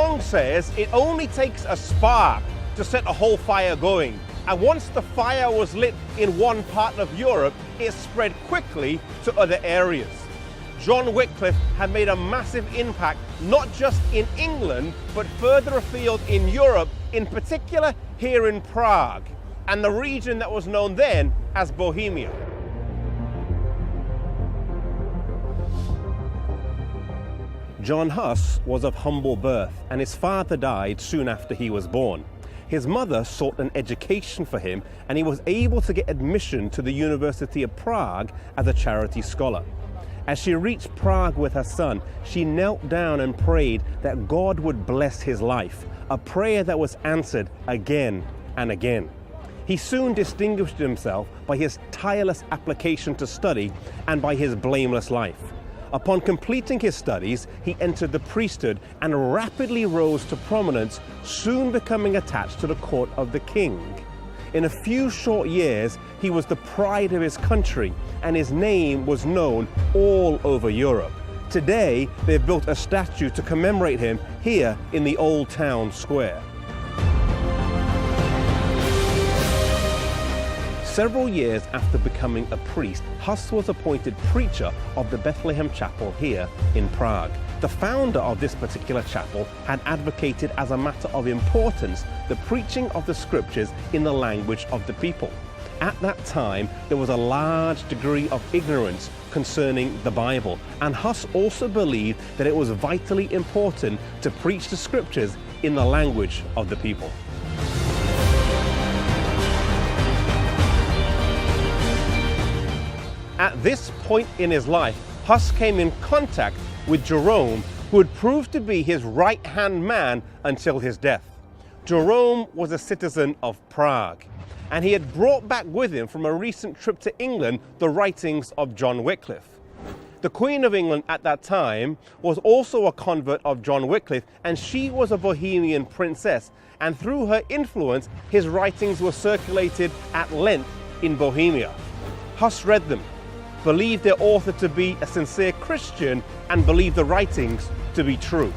song says it only takes a spark to set a whole fire going. And once the fire was lit in one part of Europe, it spread quickly to other areas. John Wycliffe had made a massive impact, not just in England, but further afield in Europe, in particular here in Prague, and the region that was known then as Bohemia. John Huss was of humble birth, and his father died soon after he was born. His mother sought an education for him, and he was able to get admission to the University of Prague as a charity scholar. As she reached Prague with her son, she knelt down and prayed that God would bless his life, a prayer that was answered again and again. He soon distinguished himself by his tireless application to study and by his blameless life. Upon completing his studies, he entered the priesthood and rapidly rose to prominence, soon becoming attached to the court of the king. In a few short years, he was the pride of his country, and his name was known all over Europe. Today, they've built a statue to commemorate him here in the Old Town Square. Several years after becoming a priest, Huss was appointed preacher of the Bethlehem Chapel here in Prague. The founder of this particular chapel had advocated as a matter of importance the preaching of the scriptures in the language of the people. At that time, there was a large degree of ignorance concerning the Bible, and Huss also believed that it was vitally important to preach the scriptures in the language of the people. At this point in his life, Huss came in contact with Jerome, who would prove to be his right-hand man until his death. Jerome was a citizen of Prague, and he had brought back with him from a recent trip to England the writings of John Wycliffe. The Queen of England at that time was also a convert of John Wycliffe, and she was a Bohemian princess, and through her influence, his writings were circulated at length in Bohemia. Huss read them, believed their author to be a sincere Christian, and believed the writings to be true.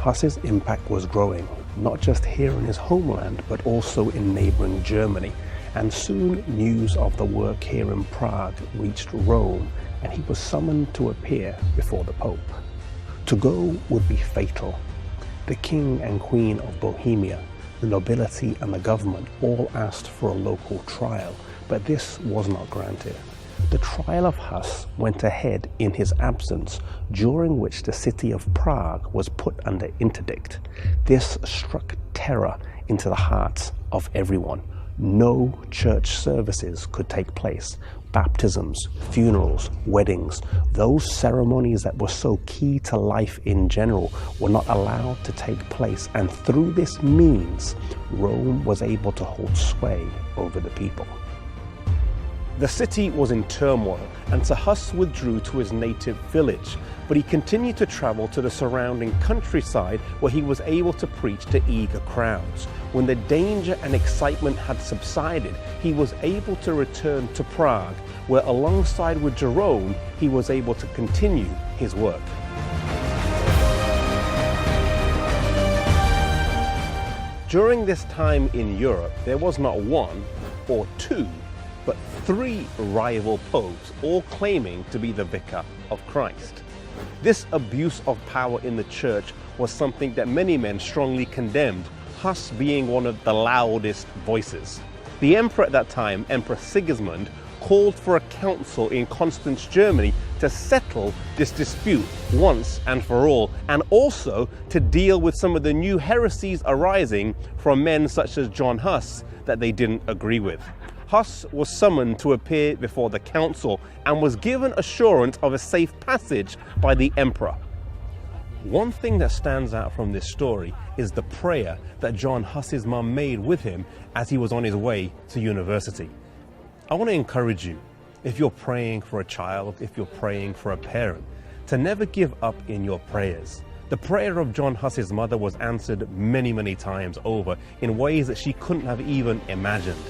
Huss's impact was growing, not just here in his homeland, but also in neighboring Germany. And soon news of the work here in Prague reached Rome, and he was summoned to appear before the Pope. To go would be fatal. The King and Queen of Bohemia, the nobility and the government all asked for a local trial, but this was not granted. The trial of Huss went ahead in his absence, during which the city of Prague was put under interdict. This struck terror into the hearts of everyone. No church services could take place. Baptisms, funerals, weddings, those ceremonies that were so key to life in general were not allowed to take place, and through this means, Rome was able to hold sway over the people. The city was in turmoil, and so Huss withdrew to his native village, but he continued to travel to the surrounding countryside where he was able to preach to eager crowds. When the danger and excitement had subsided, he was able to return to Prague, where alongside with Jerome, he was able to continue his work. During this time in Europe, there was not one or two, but three rival popes, all claiming to be the vicar of Christ. This abuse of power in the church was something that many men strongly condemned, Huss being one of the loudest voices. The emperor at that time, Emperor Sigismund, called for a council in Constance, Germany, to settle this dispute once and for all, and also to deal with some of the new heresies arising from men such as John Huss that they didn't agree with. Huss was summoned to appear before the council and was given assurance of a safe passage by the emperor. One thing that stands out from this story is the prayer that John Huss's mum made with him as he was on his way to university. I want to encourage you, if you're praying for a child, if you're praying for a parent, to never give up in your prayers. The prayer of John Huss's mother was answered many, many times over in ways that she couldn't have even imagined.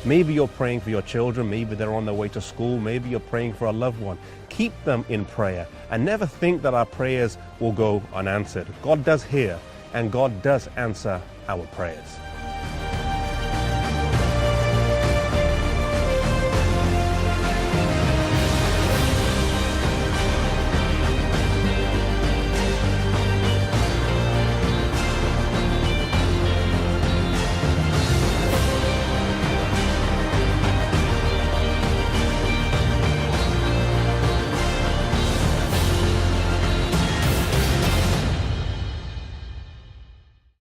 Maybe you're praying for your children, maybe they're on their way to school, maybe you're praying for a loved one. Keep them in prayer and never think that our prayers will go unanswered. God does hear and God does answer our prayers.